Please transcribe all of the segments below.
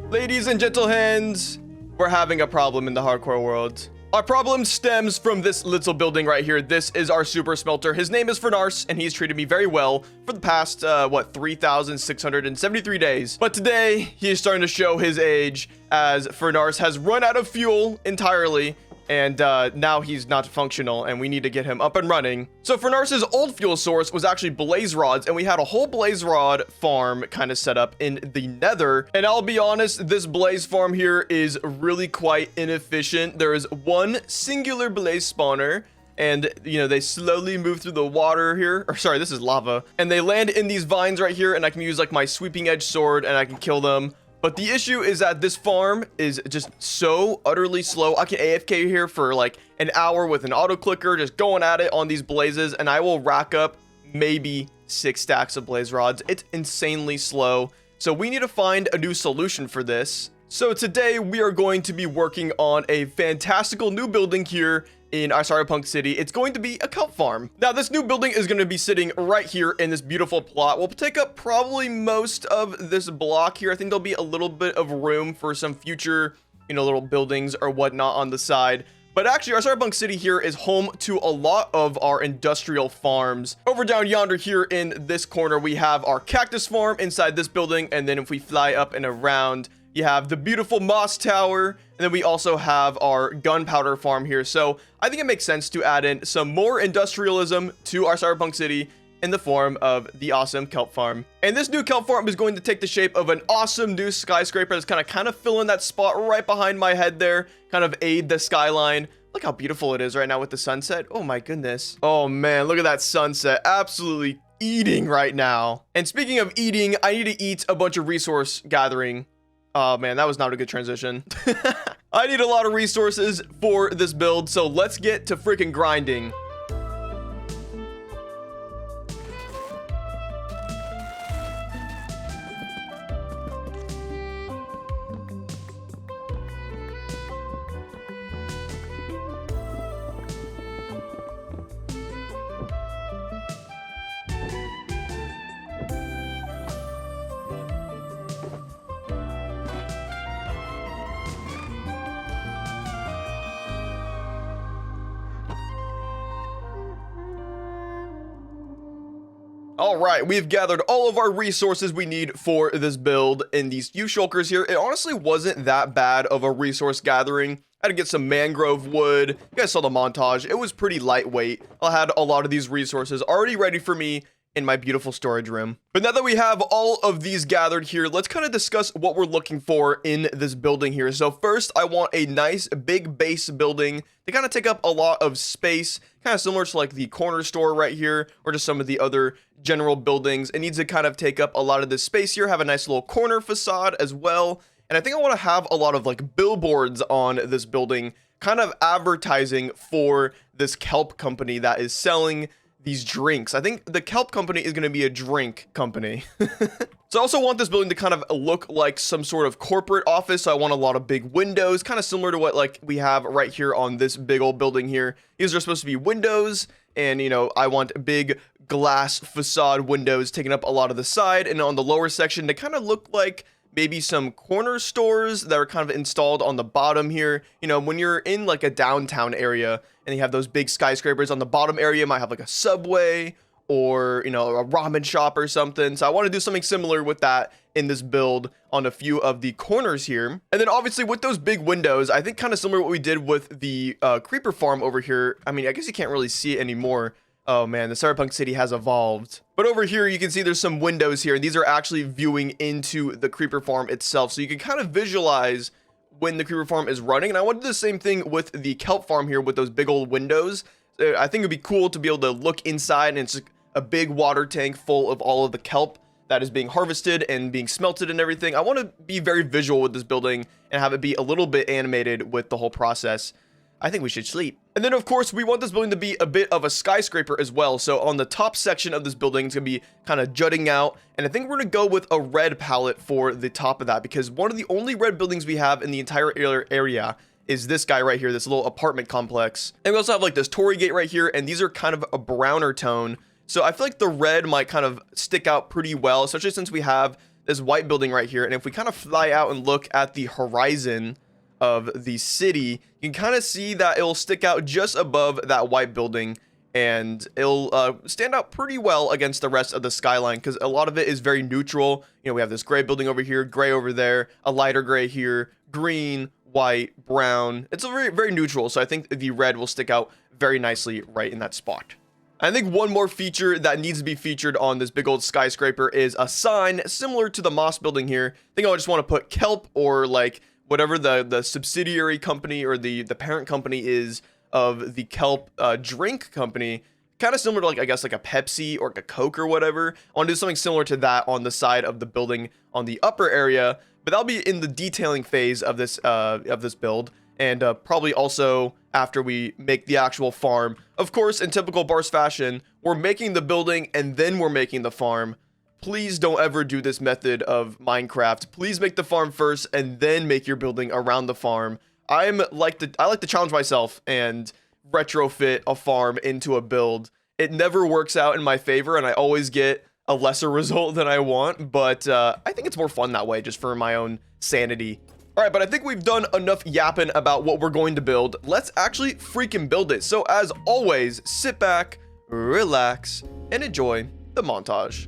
Ladies and gentle hands, we're having a problem in the hardcore world. Our problem stems from this little building right here. This is our super smelter. His name is Furnarce, and he's treated me very well for the past, 3,673 days. But today, he is starting to show his age as Furnarce has run out of fuel entirely. And now he's not functional, and we need to get him up and running. So Furnarce's old fuel source was actually blaze rods, and we had a whole blaze rod farm kind of set up in the nether. And I'll be honest, this blaze farm here is really quite inefficient. There is one singular blaze spawner, and you know, they slowly move through the water here, or sorry, this is lava, and they land in these vines right here, and I can use like my sweeping edge sword and I can kill them. But the issue is that this farm is just so utterly slow. I can AFK here for like an hour with an auto clicker, just going at it on these blazes, and I will rack up maybe 6 stacks of blaze rods. It's insanely slow. So we need to find a new solution for this. So today we are going to be working on a fantastical new building here in our cyberpunk city. It's going to be a kelp farm. Now this new building is going to be sitting right here in this beautiful plot. We'll take up probably most of this block here. I think there'll be a little bit of room for some future, you know, little buildings or whatnot on the side. But actually our cyberpunk city here is home to a lot of our industrial farms. Over down yonder here in this corner, we have our cactus farm inside this building. And then if we fly up and around, you have the beautiful moss tower, and then we also have our gunpowder farm here. So I think it makes sense to add in some more industrialism to our cyberpunk city in the form of the awesome kelp farm. And this new kelp farm is going to take the shape of an awesome new skyscraper that's kind of fill in that spot right behind my head there, kind of aid the skyline. Look how beautiful it is right now with the sunset. Oh my goodness. Oh man, look at that sunset. Absolutely eating right now. And speaking of eating, I need to eat a bunch of resource gathering. Oh man, that was not a good transition. I need a lot of resources for this build, so let's get to freaking grinding. All right, we've gathered all of our resources we need for this build in these few shulkers here. It honestly wasn't that bad of a resource gathering. I had to get some mangrove wood. You guys saw the montage. It was pretty lightweight. I had a lot of these resources already ready for me in my beautiful storage room. But now that we have all of these gathered here, let's kind of discuss what we're looking for in this building here. So first, I want a nice big base building to kind of take up a lot of space, kind of similar to like the corner store right here, or just some of the other general buildings. It needs to kind of take up a lot of this space here, have a nice little corner facade as well. And I think I want to have a lot of like billboards on this building, kind of advertising for this kelp company that is selling these drinks. I think the kelp company is going to be a drink company. So I also want this building to kind of look like some sort of corporate office. So I want a lot of big windows, kind of similar to what like we have right here on this big old building here. These are supposed to be windows, and you know, I want big glass facade windows taking up a lot of the side, and on the lower section they kind of look like maybe some corner stores that are kind of installed on the bottom here. You know, when you're in like a downtown area and you have those big skyscrapers, on the bottom area might have like a Subway or, you know, a ramen shop or something. So I want to do something similar with that in this build on a few of the corners here. And then obviously with those big windows, I think kind of similar to what we did with the creeper farm over here. I mean, I guess you can't really see it anymore. Oh man, the cyberpunk city has evolved. But over here, you can see there's some windows here, and these are actually viewing into the creeper farm itself. So you can kind of visualize when the creeper farm is running. And I want to do the same thing with the kelp farm here with those big old windows. I think it'd be cool to be able to look inside, and it's a big water tank full of all of the kelp that is being harvested and being smelted and everything. I want to be very visual with this building and have it be a little bit animated with the whole process. I think we should sleep. And then of course we want this building to be a bit of a skyscraper as well. So on the top section of this building, it's gonna be kind of jutting out. And I think we're gonna go with a red palette for the top of that, because one of the only red buildings we have in the entire area is this guy right here, this little apartment complex. And we also have like this Torii gate right here, and these are kind of a browner tone. So I feel like the red might kind of stick out pretty well, especially since we have this white building right here. And if we kind of fly out and look at the horizon of the city, you can kind of see that it'll stick out just above that white building, and it'll stand out pretty well against the rest of the skyline because a lot of it is very neutral. You know, we have this gray building over here, gray over there, a lighter gray here, green, white, brown. It's a very, very neutral. So I think the red will stick out very nicely right in that spot. I think one more feature that needs to be featured on this big old skyscraper is a sign similar to the Moss building here. I think I just want to put kelp, or like whatever the subsidiary company or the parent company is of the kelp drink company, kind of similar to, like, I guess like a Pepsi or like a Coke or whatever. I want to do something similar to that on the side of the building on the upper area, but that'll be in the detailing phase of this build, and probably also after we make the actual farm. Of course, in typical Barce fashion, we're making the building and then we're making the farm. Please don't ever do this method of Minecraft. Please make the farm first and then make your building around the farm. I like to challenge myself and retrofit a farm into a build. It never works out in my favor, and I always get a lesser result than I want, but I think it's more fun that way, just for my own sanity. All right, but I think we've done enough yapping about what we're going to build. Let's actually freaking build it. So as always, sit back, relax, and enjoy the montage.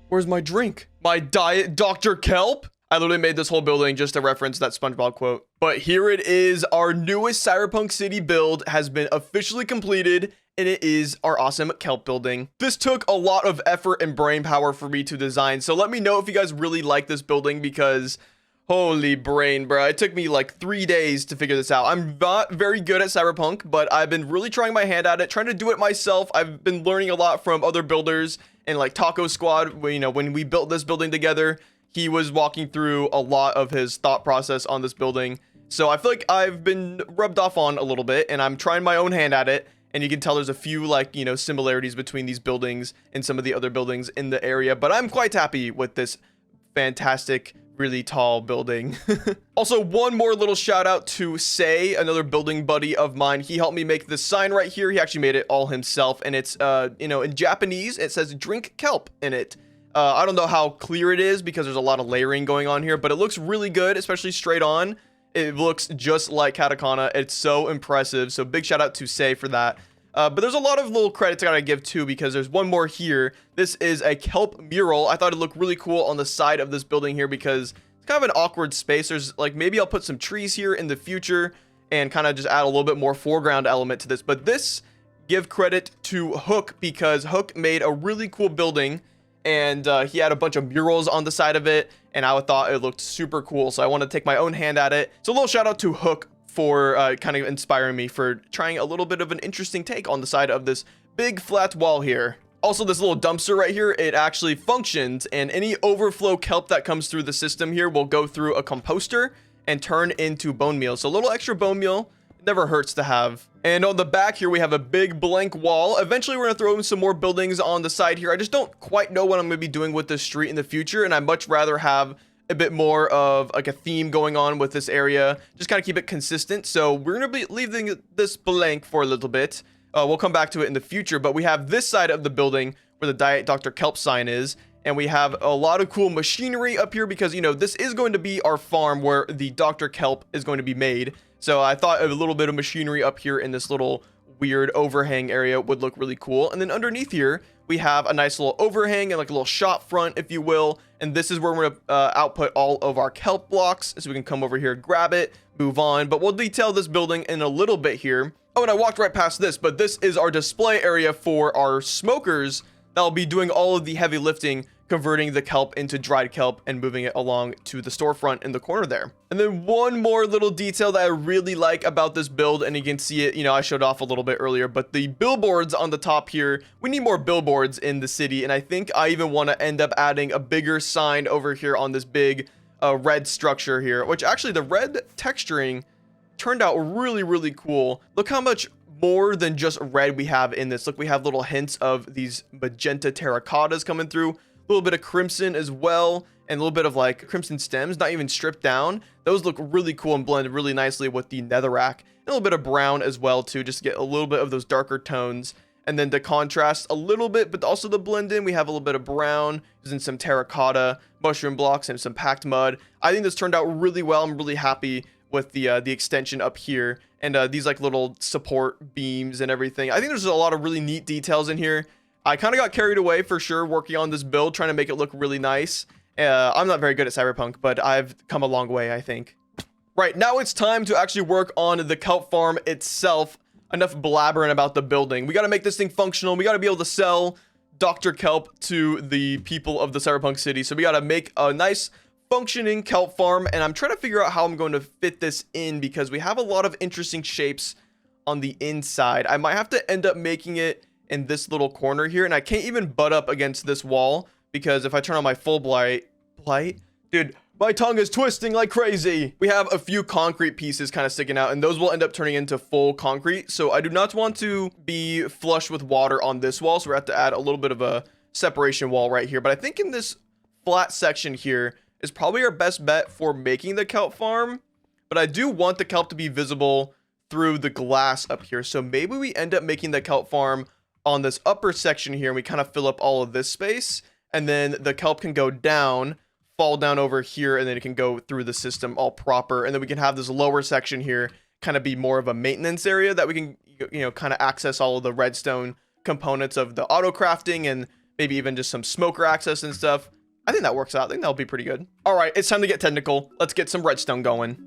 Where's my drink? My diet Dr. Kelp? I literally made this whole building just to reference that SpongeBob quote. But here it is. Our newest Cyberpunk City build has been officially completed, and it is our awesome kelp building. This took a lot of effort and brain power for me to design, so let me know if you guys really like this building, because holy brain, bro. It took me like 3 days to figure this out. I'm not very good at Cyberpunk, but I've been really trying my hand at it, trying to do it myself. I've been learning a lot from other builders, and like Taco Squad, you know, when we built this building together, he was walking through a lot of his thought process on this building. So I feel like I've been rubbed off on a little bit, and I'm trying my own hand at it. And you can tell there's a few, like, you know, similarities between these buildings and some of the other buildings in the area. But I'm quite happy with this fantastic, really tall building. Also, one more little shout out to Say, another building buddy of mine. He helped me make this sign right here. He actually made it all himself, and it's you know, in Japanese it says drink kelp in it. I don't know how clear it is because there's a lot of layering going on here, but it looks really good, especially straight on. It looks just like katakana. It's so impressive. So big shout out to Say for that. But there's a lot of little credits I gotta give too, because there's one more here. This is a kelp mural. I thought it looked really cool on the side of this building here because it's kind of an awkward space. There's like, maybe I'll put some trees here in the future and kind of just add a little bit more foreground element to this. But this, give credit to Hook, because Hook made a really cool building, and he had a bunch of murals on the side of it, and I thought it looked super cool. So I want to take my own hand at it. So a little shout out to Hook for kind of inspiring me for trying a little bit of an interesting take on the side of this big flat wall here. Also, this little dumpster right here, it actually functions, and any overflow kelp that comes through the system here will go through a composter and turn into bone meal. So a little extra bone meal, it never hurts to have. And on the back here, we have a big blank wall. Eventually, we're gonna throw in some more buildings on the side here. I just don't quite know what I'm gonna be doing with this street in the future, and I'd much rather have a bit more of like a theme going on with this area, just kind of keep it consistent. So we're gonna be leaving this blank for a little bit. We'll come back to it in the future, but we have this side of the building where the Diet Dr. Kelp sign is, and we have a lot of cool machinery up here because, you know, this is going to be our farm where the Dr. Kelp is going to be made. So I thought of a little bit of machinery up here in this little weird overhang area would look really cool. And then underneath here, we have a nice little overhang and like a little shop front, if you will. And this is where we're going to output all of our kelp blocks. So we can come over here, grab it, move on. But we'll detail this building in a little bit here. Oh, and I walked right past this, but this is our display area for our smokers that'll be doing all of the heavy lifting, converting the kelp into dried kelp and moving it along to the storefront in the corner there. And then one more little detail that I really like about this build, and you can see it, I showed off a little bit earlier, but the billboards on the top here, we need more billboards in the city. And I think I even want to end up adding a bigger sign over here on this big red structure here, which actually the red texturing turned out really, really cool. Look how much more than just red we have in this. Look, we have little hints of these magenta terracottas coming through. A little bit of crimson as well, and a little bit of like crimson stems, not even stripped down. Those look really cool and blend really nicely with the netherrack. A little bit of brown as well too, just to get a little bit of those darker tones. And then to contrast a little bit, but also to blend in, we have a little bit of brown, using some terracotta, mushroom blocks, and some packed mud. I think this turned out really well. I'm really happy with the extension up here, and these like little support beams and everything. I think there's a lot of really neat details in here. I kind of got carried away for sure working on this build, trying to make it look really nice. I'm not very good at cyberpunk, but I've come a long way, I think. Right, now it's time to actually work on the kelp farm itself. Enough blabbering about the building. We got to make this thing functional. We got to be able to sell Dr. Kelp to the people of the cyberpunk city. So we got to make a nice functioning kelp farm, and I'm trying to figure out how I'm going to fit this in because we have a lot of interesting shapes on the inside. I might have to end up making it in this little corner here, and I can't even butt up against this wall because if I turn on my full blight, dude, my tongue is twisting like crazy. We have a few concrete pieces kind of sticking out, and those will end up turning into full concrete. So I do not want to be flush with water on this wall, so we have to add a little bit of a separation wall right here. But I think in this flat section here is probably our best bet for making the kelp farm. But I do want the kelp to be visible through the glass up here. So maybe we end up making the kelp farm on this upper section here, and we kind of fill up all of this space, and then the kelp can go down, fall down over here, and then it can go through the system all proper. And then we can have this lower section here kind of be more of a maintenance area that we can, kind of access all of the redstone components of the auto crafting and maybe even just some smoker access and stuff. I think that works out. I think that'll be pretty good. All right, it's time to get technical. Let's get some redstone going.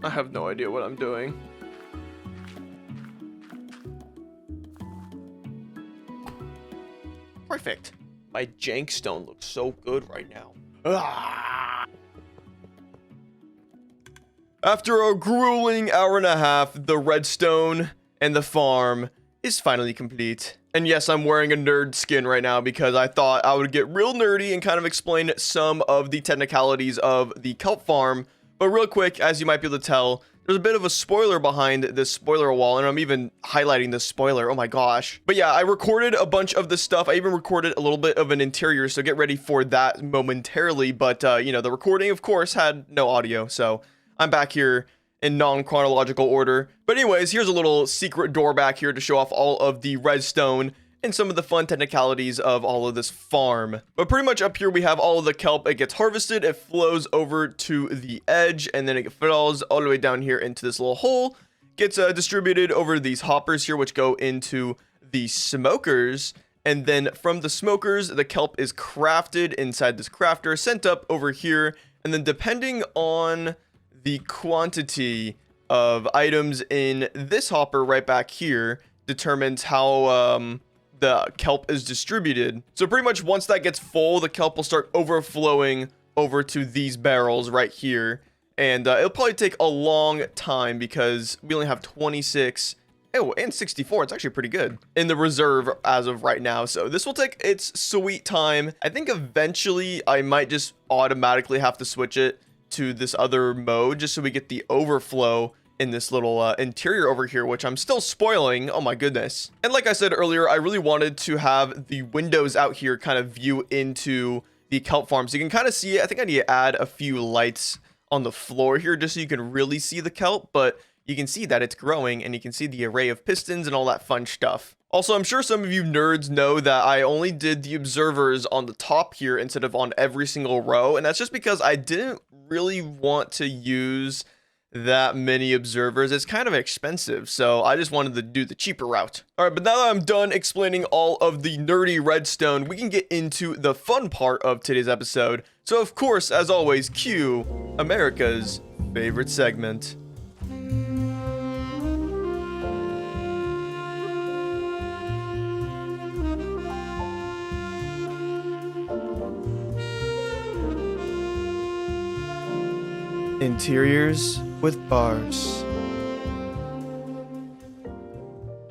I have no idea what I'm doing. Perfect. My jank stone looks so good right now. Ah! After a grueling hour and a half, the redstone and the farm is finally complete. And yes, I'm wearing a nerd skin right now because I thought I would get real nerdy and kind of explain some of the technicalities of the kelp farm. But real quick, as you might be able to tell, there's a bit of a spoiler behind this spoiler wall, and I'm even highlighting this spoiler. Oh my gosh. But yeah, I recorded a bunch of this stuff. I even recorded a little bit of an interior, so get ready for that momentarily. But, the recording, of course, had no audio, so I'm back here in non-chronological order. But anyways, here's a little secret door back here to show off all of the redstone and some of the fun technicalities of all of this farm. But pretty much up here we have all of the kelp. It gets harvested, it flows over to the edge, and then it falls all the way down here into this little hole, gets distributed over these hoppers here, which go into the smokers. And then from the smokers, the kelp is crafted inside this crafter, sent up over here, and then depending on the quantity of items in this hopper right back here determines how the kelp is distributed. So pretty much once that gets full, the kelp will start overflowing over to these barrels right here. And it'll probably take a long time because we only have 26, and 64. It's actually pretty good in the reserve as of right now. So this will take its sweet time. I think eventually I might just automatically have to switch it to this other mode just so we get the overflow in this little interior over here, which I'm still spoiling. Oh my goodness. And like I said earlier, I really wanted to have the windows out here kind of view into the kelp farm, so you can kind of see it. I think I need to add a few lights on the floor here just so you can really see the kelp, but you can see that it's growing and you can see the array of pistons and all that fun stuff. Also, I'm sure some of you nerds know that I only did the observers on the top here instead of on every single row, and that's just because I didn't really want to use that many observers. It's kind of expensive, so I just wanted to do the cheaper route. All right, but now that I'm done explaining all of the nerdy redstone, we can get into the fun part of today's episode. So of course, as always, cue America's favorite segment. Interiors with Barce.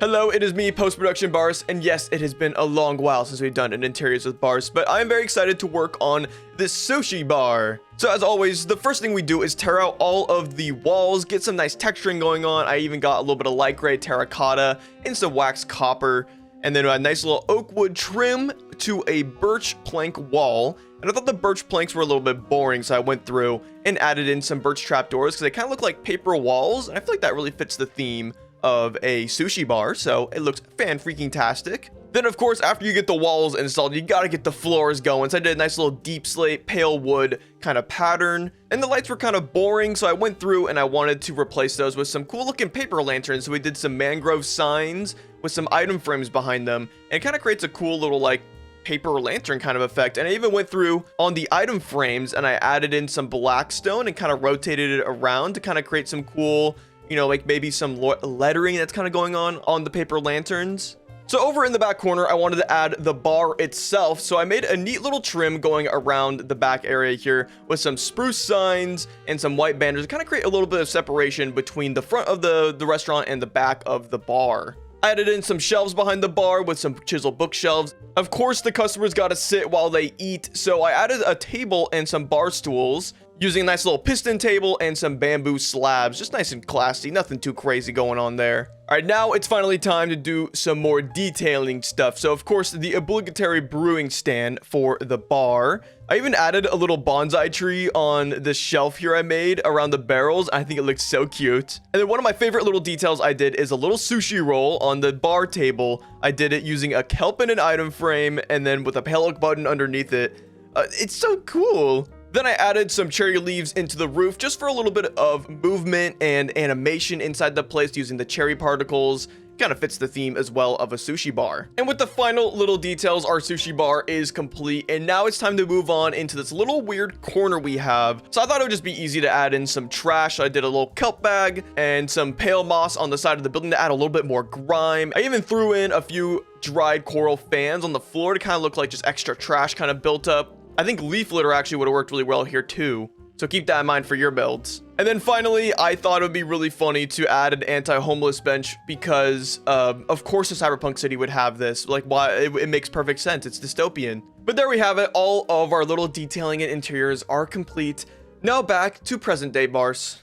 Hello, it is me, post-production Barce, and yes, it has been a long while since we've done an Interiors with Barce, but I'm very excited to work on this sushi bar. So as always, the first thing we do is tear out all of the walls, get some nice texturing going on. I even got a little bit of light gray terracotta and some waxed copper, and then a nice little oak wood trim to a birch plank wall. And I thought the birch planks were a little bit boring, so I went through and added in some birch trapdoors because they kind of look like paper walls, and I feel like that really fits the theme of a sushi bar, so it looks fan-freaking-tastic. Then, of course, after you get the walls installed, you gotta get the floors going, so I did a nice little deep slate, pale wood kind of pattern, and the lights were kind of boring, so I went through and I wanted to replace those with some cool-looking paper lanterns, so we did some mangrove signs with some item frames behind them, and it kind of creates a cool little, like, paper lantern kind of effect. And I even went through on the item frames and I added in some black stone and kind of rotated it around to kind of create some cool, you know, like maybe some lettering that's kind of going on the paper lanterns. So over in the back corner, I wanted to add the bar itself. So I made a neat little trim going around the back area here with some spruce signs and some white banners to kind of create a little bit of separation between the front of the restaurant and the back of the bar. I added in some shelves behind the bar with some chiseled bookshelves. Of course, the customers got to sit while they eat, so I added a table and some bar stools using a nice little piston table and some bamboo slabs. Just nice and classy, nothing too crazy going on there. All right, now it's finally time to do some more detailing stuff. So, of course, the obligatory brewing stand for the bar. I even added a little bonsai tree on this shelf here I made around the barrels. I think it looks so cute. And then one of my favorite little details I did is a little sushi roll on the bar table. I did it using a kelp in an item frame and then with a pale oak button underneath it. It's so cool. Then I added some cherry leaves into the roof just for a little bit of movement and animation inside the place using the cherry particles. Kind of fits the theme as well of a sushi bar. And with the final little details, our sushi bar is complete. And now it's time to move on into this little weird corner we have. So I thought it would just be easy to add in some trash. I did a little kelp bag and some pale moss on the side of the building to add a little bit more grime. I even threw in a few dried coral fans on the floor to kind of look like just extra trash kind of built up. I think leaf litter actually would have worked really well here too. So keep that in mind for your builds. And then finally, I thought it would be really funny to add an anti-homeless bench because of course a cyberpunk city would have this. Like, why? It makes perfect sense. It's dystopian. But there we have it. All of our little detailing and interiors are complete. Now back to present day Barce.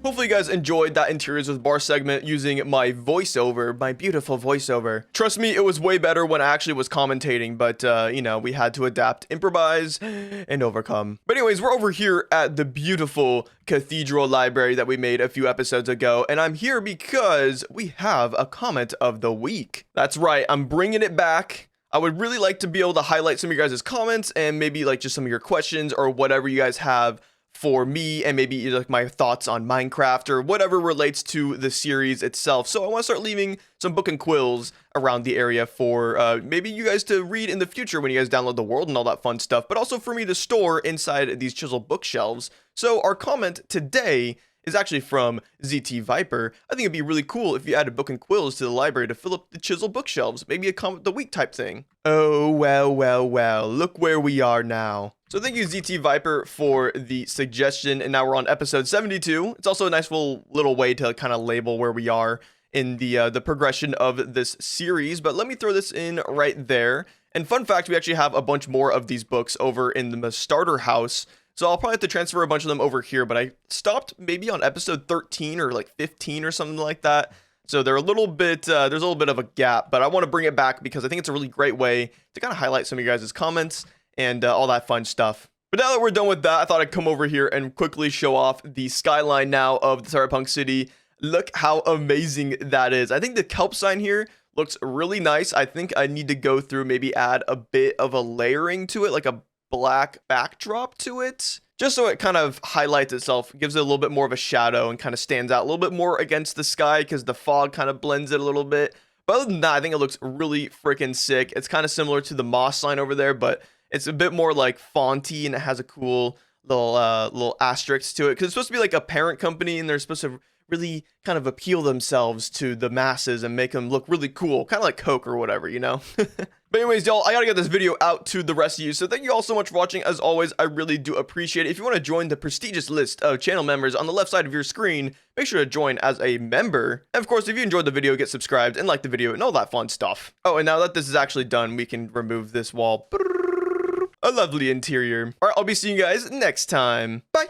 Hopefully you guys enjoyed that Interiors with Barce segment using my voiceover, my beautiful voiceover. Trust me, it was way better when I actually was commentating, but, you know, we had to adapt, improvise, and overcome. But anyways, we're over here at the beautiful cathedral library that we made a few episodes ago, and I'm here because we have a comment of the week. That's right, I'm bringing it back. I would really like to be able to highlight some of your guys' comments and maybe like just some of your questions or whatever you guys have for me, and maybe like my thoughts on Minecraft or whatever relates to the series itself. So I want to start leaving some book and quills around the area for maybe you guys to read in the future when you guys download the world and all that fun stuff, but also for me to store inside these chiseled bookshelves. So our comment today is actually from ZT Viper. I think it'd be really cool if you added book and quills to the library to fill up the chiseled bookshelves. Maybe a comment of the week type thing. Oh, well, look where we are now. So thank you, ZT Viper, for the suggestion, and now we're on episode 72. It's also a nice little way to kind of label where we are in the progression of this series, but let me throw this in right there. And fun fact, we actually have a bunch more of these books over in the starter house So I'll probably have to transfer a bunch of them over here, but I stopped maybe on episode 13 or like 15 or something like that. So they're a little bit, there's a little bit of a gap, but I want to bring it back because I think it's a really great way to kind of highlight some of you guys' comments and all that fun stuff. But now that we're done with that, I thought I'd come over here and quickly show off the skyline now of the cyberpunk city. Look how amazing that is. I think the kelp sign here looks really nice. I think I need to go through, maybe add a bit of a layering to it, like a black backdrop to it, just so it kind of highlights itself, gives it a little bit more of a shadow and kind of stands out a little bit more against the sky because the fog kind of blends it a little bit. But other than that, I think it looks really freaking sick. It's kind of similar to the moss sign over there, but it's a bit more like fonty, and it has a cool little asterisk to it because it's supposed to be like a parent company, and they're supposed to really kind of appeal themselves to the masses and make them look really cool, kind of like Coke or whatever, you know. But anyways, y'all, I gotta get this video out to the rest of you, so thank you all so much for watching. As always, I really do appreciate it. If you want to join the prestigious list of channel members on the left side of your screen, make sure to join as a member. And of course, if you enjoyed the video, get subscribed and like the video and all that fun stuff. Oh, and now that this is actually done, we can remove this wall. A lovely interior. All right, I'll be seeing you guys next time. Bye.